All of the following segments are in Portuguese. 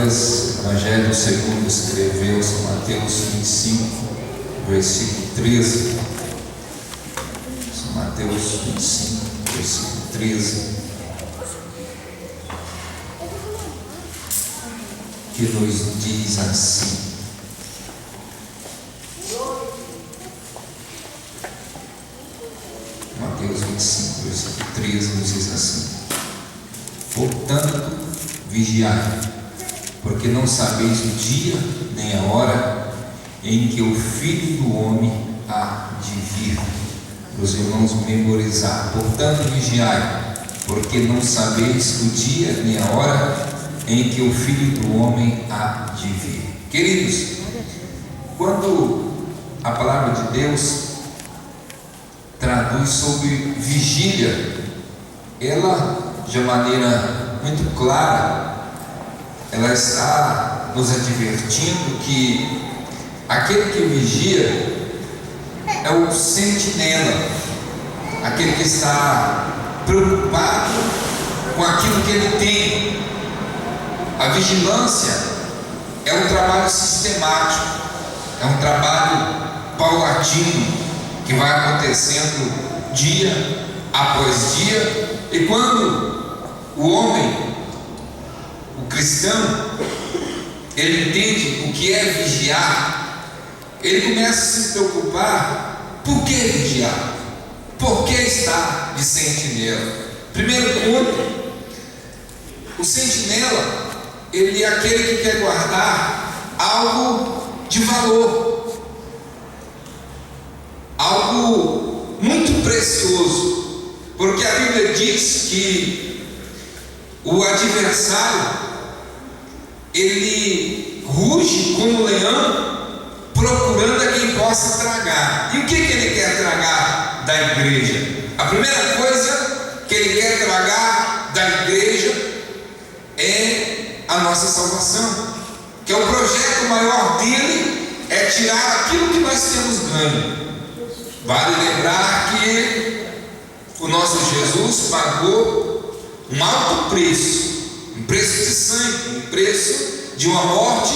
vez, Evangelho segundo escreveu São Mateus 25, versículo 13. São Mateus 25, versículo 13, que nos diz assim: Mateus 25, versículo 13 nos diz assim: portanto, vigiai, porque não sabeis o dia nem a hora em que o Filho do Homem há de vir. Os irmãos memorizar. Portanto, vigiai, porque não sabeis o dia nem a hora em que o Filho do Homem há de vir. Queridos, quando a palavra de Deus traduz sobre vigília, ela, de maneira muito clara, ela está nos advertindo que aquele que vigia é o sentinela, aquele que está preocupado com aquilo que ele tem. A vigilância é um trabalho sistemático, é um trabalho paulatino, que vai acontecendo dia após dia. E quando o homem, o cristão, ele entende o que é vigiar, ele começa a se preocupar. Por que vigiar? Por que estar de sentinela? Primeiro ponto, o sentinela, ele é aquele que quer guardar algo de valor, algo muito precioso, porque a Bíblia diz que o adversário, ele ruge como leão, procurando a quem possa tragar. E o que ele quer tragar da igreja? A primeira coisa que ele quer tragar da igreja é a nossa salvação, que é o projeto maior dele, é tirar aquilo que nós temos ganho. Vale lembrar que o nosso Jesus pagou um alto preço, um preço de sangue, um preço de uma morte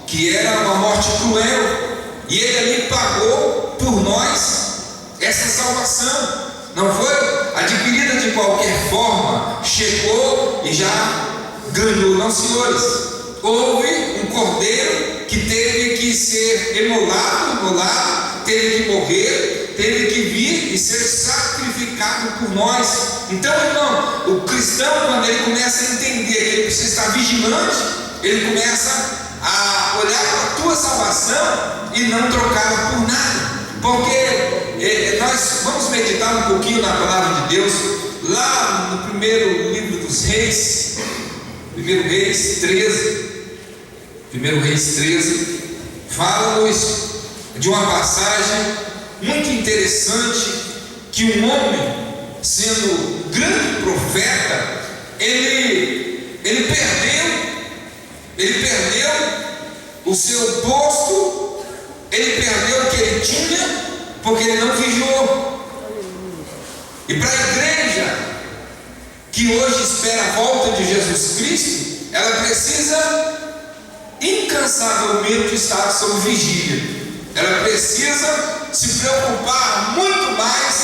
que era uma morte cruel, e ele ali pagou por nós essa salvação. Não foi adquirida de qualquer forma, chegou e já ganhou, não, senhores. Houve um cordeiro que teve que ser imolado, teve que morrer, teve que vir e ser sacrificado por nós. Então, irmão, o cristão, quando ele começa a entender que ele precisa estar vigilante, ele começa a olhar para a tua salvação e não trocá-la por nada. Porque nós vamos meditar um pouquinho na palavra de Deus, lá no primeiro livro dos Reis, 1 Reis 13, fala-nos de uma passagem muito interessante, que um homem, sendo grande profeta, ele perdeu o seu posto, ele perdeu o que ele tinha, porque ele não vigiou. E para a igreja que hoje espera a volta de Jesus Cristo, ela precisa incansavelmente estar sob vigília. Ela precisa se preocupar muito mais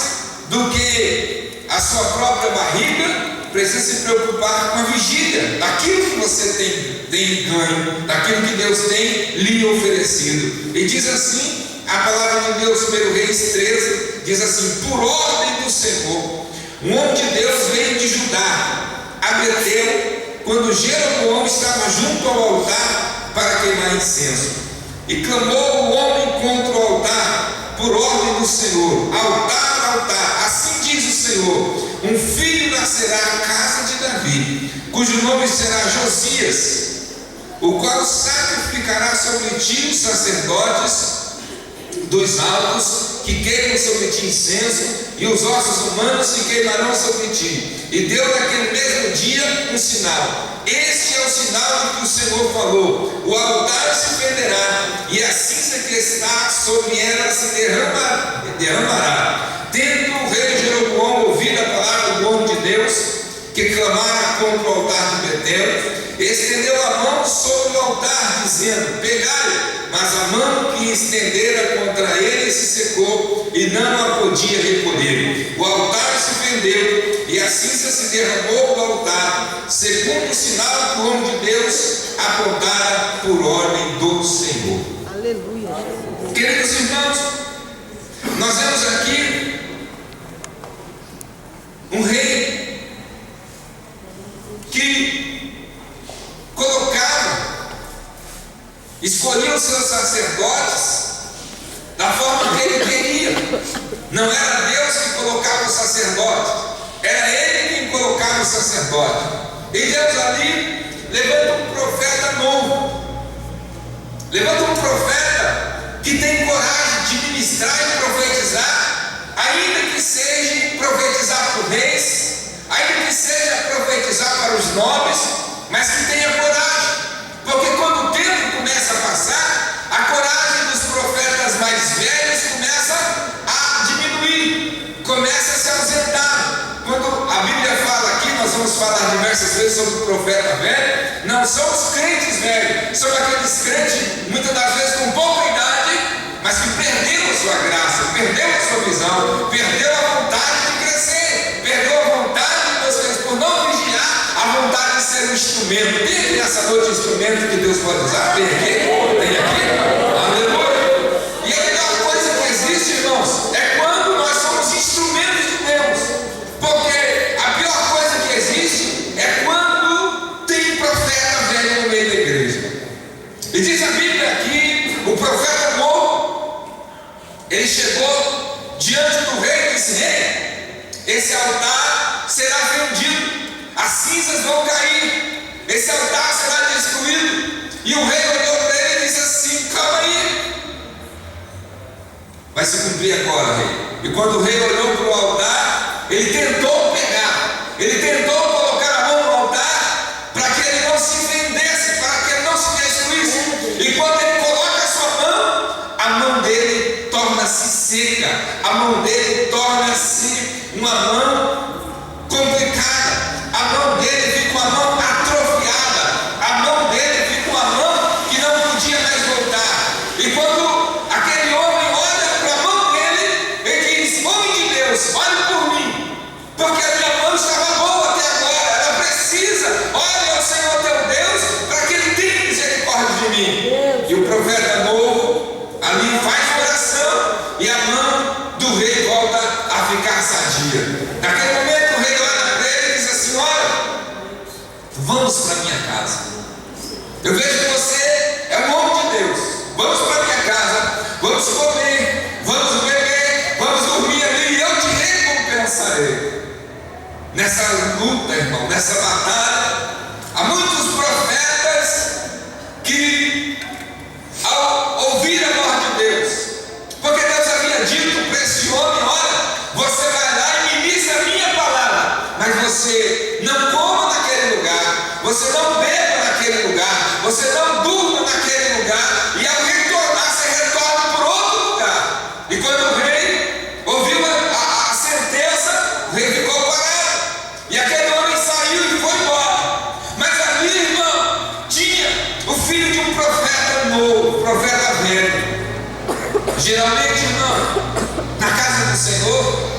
do que a sua própria barriga, precisa se preocupar com a vigília, daquilo que você tem ganho, daquilo que Deus tem lhe oferecido. E diz assim a palavra de Deus, 1 Reis 13, diz assim: por ordem do Senhor, um homem de Deus veio de Judá a Betel, quando Jeroboão estava junto ao altar para queimar incenso. E clamou o homem contra o altar, por ordem do Senhor: altar, altar, assim diz o Senhor, um filho nascerá à casa de Davi, cujo nome será Josias, o qual sacrificará sobre ti os sacerdotes dos altos, que queimam sobre ti incenso, e os ossos humanos se queimarão sobre ti. E deu naquele mesmo dia um sinal. Este é o sinal de que o Senhor falou: o altar se fenderá, e a cinza que está sobre ela se derramará. Tendo o rei Jeroboão ouvido a palavra do homem de Deus, que clamara contra o altar de Betel, estendeu a mão sobre dizendo: pegai. Mas a mão que estendera contra ele se secou, e não a podia recolher. O altar se fendeu, e a cinza se derramou do altar, segundo o sinal que o homem de Deus apontara por ordem do Senhor. Aleluia. Queridos irmãos, nós vemos aqui um rei que colocava, escolhia os seus sacerdotes da forma que ele queria. Não era Deus que colocava o sacerdote, era ele quem colocava o sacerdote. E Deus ali levanta um profeta novo, levanta um profeta que tem coragem de ministrar e profetizar, ainda que seja profetizar por reis, ainda que seja profetizar para os nobres, mas que tenha coragem, porque quando o tempo começa a passar, a coragem dos profetas mais velhos começa a diminuir, começa a se ausentar. Quando a Bíblia fala aqui, nós vamos falar diversas vezes sobre o profeta velho, não são os crentes velhos, são aqueles crentes, muitas das vezes com pouca idade, mas que perderam a sua graça, perderam a sua visão, perdeu a vontade de crescer, perdeu a vontade de Deus, por não vigiar a vontade de ser um instrumento. Tem aqui nessa noite um instrumento que Deus pode usar? Tem aqui? Tem aqui? Aleluia! E a melhor coisa que existe, irmãos, é quando nós somos instrumentos de Deus, porque a pior coisa que existe é quando tem profeta velho no meio da igreja. E diz a Bíblia aqui, o profeta novo, ele chegou diante do rei e disse: rei, esse altar será vendido, as cinzas vão cair, esse altar será destruído. E o rei olhou para ele e disse assim: calma aí, vai se cumprir agora, rei. E quando o rei olhou para o altar, ele tentou pegar, ele tentou colocar a mão no altar para que ele não se vendesse, para que ele não se destruísse. E quando ele coloca a mão dele torna-se seca, a mão dele torna-se uma mão complicada, a mão dele fica uma mão atrofiada, a mão dele fica uma mão que não podia mais voltar. E quando aquele homem olha para a mão dele, ele diz: homem de Deus, olhe por mim, porque a minha mão estava boa até agora, ela precisa, olhe ao Senhor teu Deus, para que ele tenha misericórdia de mim. E o profeta novo ali faz oração, e a mão do rei volta a ficar sadia. Naquele momento o rei olha para ele e diz assim: olha, vamos para minha casa, eu vejo que você é um homem de Deus, vamos para minha casa, vamos comer, vamos beber, vamos dormir ali, e eu te recompensarei. Nessa luta, irmão, nessa batalha, há muitos profetas que, ao ouvir a voz de Deus, porque Deus havia dito para esse homem: olha, você vai lá e ministra a minha palavra, mas você não coma naquele lugar, você não beba naquele lugar, você não durma naquele lugar, e ao retornar, você retorna por outro lugar. E quando o rei ouviu a sentença, o rei ficou parado, e aquele homem saiu e foi embora. Mas ali, irmão, tinha o filho de um profeta novo, profeta velho. Geralmente, irmão, na casa do Senhor,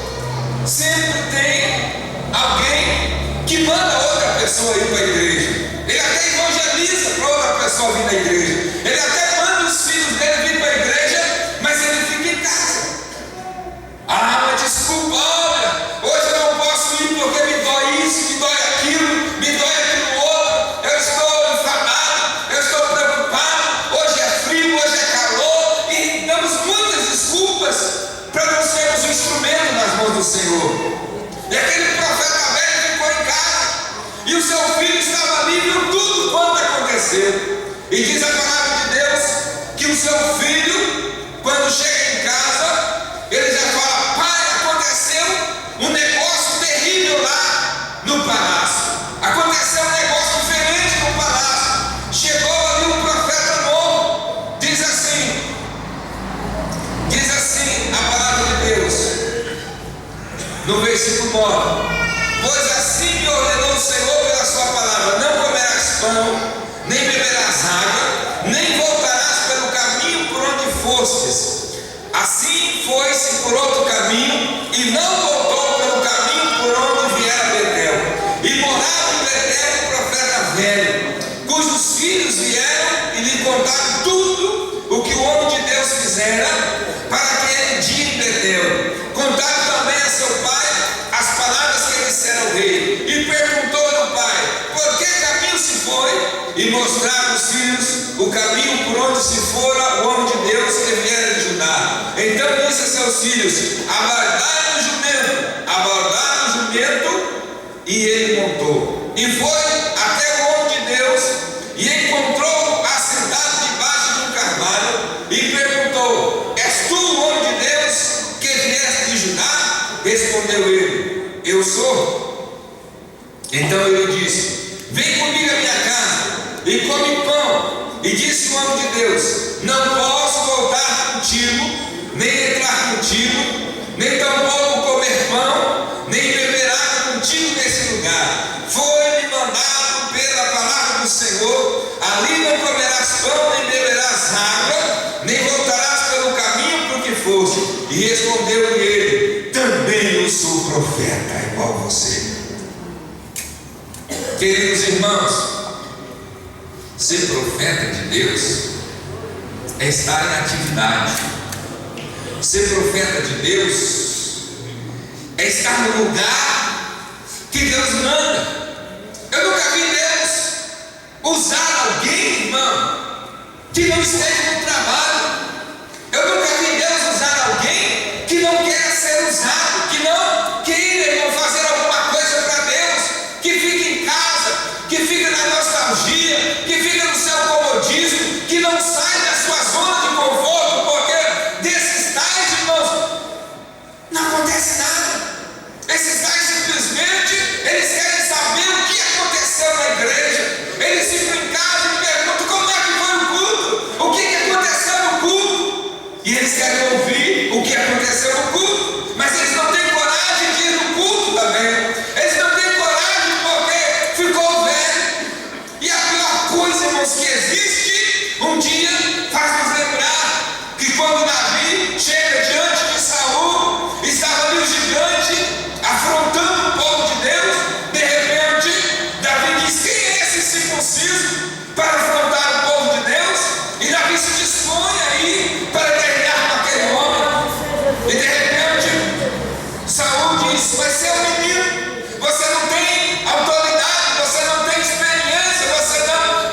sempre tem alguém que manda outra pessoa ir para a igreja. Ele até evangeliza para outra pessoa vir na igreja. Ele até manda os filhos dele vir para a igreja, mas ele fica em casa. Ah, mas desculpa, olha, hoje eu não posso ir porque me dói isso, me dói aquilo, me dói aquilo outro, eu estou enfadado, eu estou preocupado, hoje é frio, hoje é calor, e damos muitas desculpas para não sermos um instrumento nas mãos do Senhor. E aquele profeta velho ficou em casa, e o seu filho estava ali, viu tudo quanto aconteceu. E diz a palavra de Deus que o seu filho, quando chega em casa, ele já fala: pai, aconteceu um negócio terrível lá no palácio, aconteceu um negócio diferente no palácio, chegou ali um profeta novo. Diz assim a palavra de Deus no versículo 9: pois assim me ordenou o Senhor pela sua palavra: não comerás pão, nem beberás água, nem filhos vieram e lhe contaram tudo o que o homem de Deus fizera para aquele dia em Betel. Contaram também a seu pai as palavras que dissera ao rei. E perguntou-lhe o pai: por que caminho se foi? E mostraram os filhos o caminho por onde se fora o homem de Deus que viera de Judá. Então disse a seus filhos: abordaram o jumento, e ele montou. E foi até o homem de Deus, e encontrou assentado debaixo de um carvalho, e perguntou: és tu o homem de Deus que vieste de Judá? Respondeu ele: eu sou. Então ele disse: vem comigo à minha casa e come pão. E disse o homem de Deus: não posso voltar contigo, nem entrar contigo, nem tampouco comer pão, nem beber água contigo nesse lugar. Foi-me mandado pela palavra do Senhor: ali não comerás pão, nem beberás água, nem voltarás pelo caminho por que foste. E respondeu-lhe ele: também eu sou profeta, igual você. Queridos irmãos, ser profeta de Deus é estar em atividade. Ser profeta de Deus é estar no lugar que Deus manda. Eu nunca vi Deus usar alguém, irmão, que não esteja no trabalho. Eu nunca vi Deus usar alguém que não quer ser usado, que não queira, irmão, fazer alguma coisa para Deus, que fica em casa, que fica na nostalgia, que fica no seu comodismo, que não sai da sua zona de conforto, porque desses tais, irmãos, não acontece nada. Esses tais simplesmente, eles querem saber o que aconteceu na igreja. Eles ficam em casa e perguntam: como é que foi o culto? O que aconteceu no culto? E eles querem ouvir o que aconteceu no culto, mas eles não têm coragem de ir no culto também. Eles não têm coragem porque ficou velho. E a pior coisa, irmãos, que existe, um dia faz-nos lembrar que quando Davi chega diante de Saul, estava ali o gigante afrontando o povo de Deus. De repente, Davi diz: quem é esse circunciso para afrontar o povo de Deus? E Davi se dispõe aí para guerrear com aquele homem. E de repente, Saul diz: mas seu menino, você não tem autoridade, você não tem experiência, você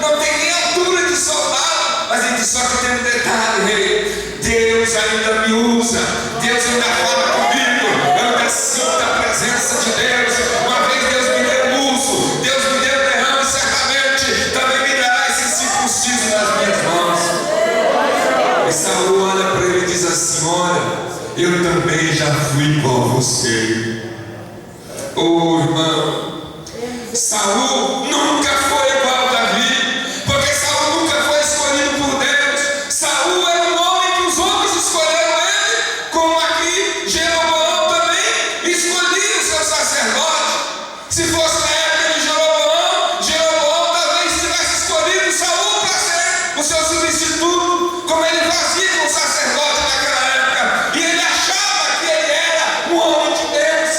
não tem nem altura de soldado. Mas ele diz: só que tem um detalhe, rei, Deus ainda me usa, Deus ainda fala comigo, eu ainda sinto a presença de Deus. Uma vez Deus me deu uso, Deus me deu derrame, certamente também me dará esse circunciso nas minhas mãos. E Saul olha para ele e diz assim: olha, eu também já fui igual a você. Oh, irmão, Saul nunca foi igual a Davi, porque Saul nunca foi escolhido por Deus. Saul era um homem que os homens escolheram ele, como aqui Jeroboão também escolhia o seu sacerdote. Se fosse na época de Jeroboão talvez tivesse escolhido Saul para ser o seu substituto, como ele fazia com o sacerdote naquela época. E ele achava que ele era um homem de Deus.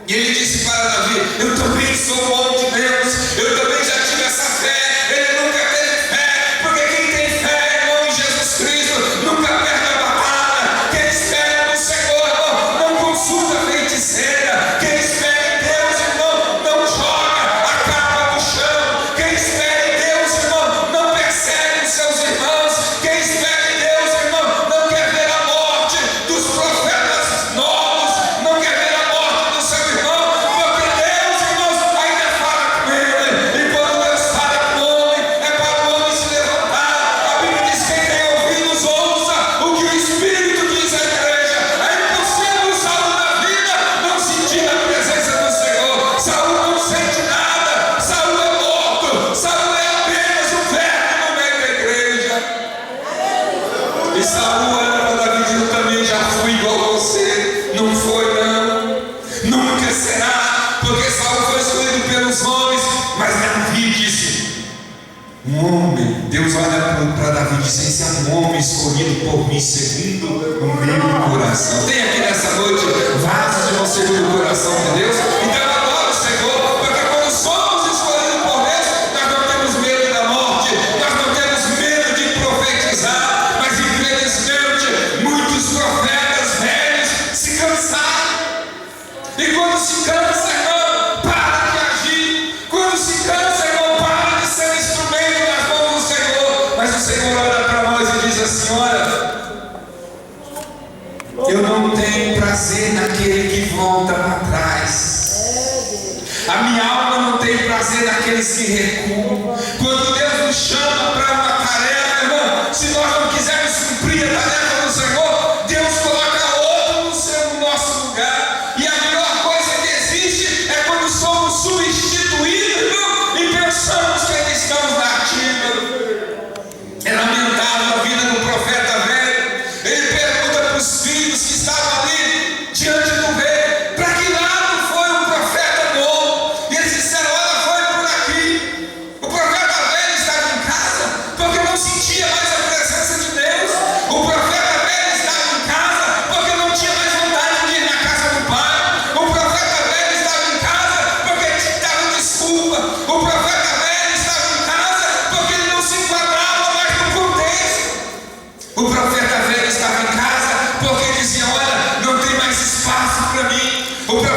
E ele disse para Davi: eu também sou um homem de Deus, eu também já tive essa fé. Ele nunca teve fé, porque quem tem fé, irmão, em Jesus Cristo, nunca perde a batalha. Quem espera no Senhor, irmão, não consulta a feiticeira. Quem espera em Deus, irmão, não joga a capa no chão. Quem espera em Deus, irmão, não persegue os seus irmãos. Quem espera em Deus, irmão, não quer ver a morte dos profetas novos, não quer ver a morte do seu irmão, porque Deus, irmãos, ainda fala com ele. E quando Deus fala com o homem, é para o homem se levantar. A Bíblia diz: quem tem ouvidos, ouça o que o Espírito diz à igreja. É impossível o Saul da vida não sentir a presença do Senhor. Saul não sente nada, Saul é morto, Saul é apenas um verme no meio da igreja. E Saul olha para Davi e diz: eu também já fui igual a você. Não foi, não, nunca será, porque Saul foi escolhido pelos homens, mas Davi disse: um homem. Deus olha para Davi e diz: esse é um homem escolhido por mim segundo o meu coração. Tem aqui nessa noite vasos de um segundo o coração de Deus. Então adora o Senhor, porque quando somos escolhidos por Deus, nós não temos medo da morte, assim: olha, eu não tenho prazer naquele que volta para trás. A minha alma não tem prazer naqueles que recuam. Quando Deus nos chama para uma tarefa, irmão, se nós não quisermos cumprir a tarefa do Senhor, Deus coloca outro no nosso lugar. E a melhor coisa que existe é quando somos substituídos, irmão, e pensamos que ainda estamos na ativa. É lamentável a vida do profeta velho. Ele pergunta para os filhos que estavam ali diante do rei: para que lado foi o profeta novo? E eles disseram: olha, foi por aqui. O profeta velho estava em casa porque não sentia mais a presença de Deus. O profeta velho estava em casa porque não tinha mais vontade de ir na casa do pai. O profeta velho estava em casa porque dava desculpa. O profeta velho estava em casa porque ele não se enquadrava mais no contexto. O profeta velho estava em casa porque dizia: olha, não tem mais espaço para mim. O profeta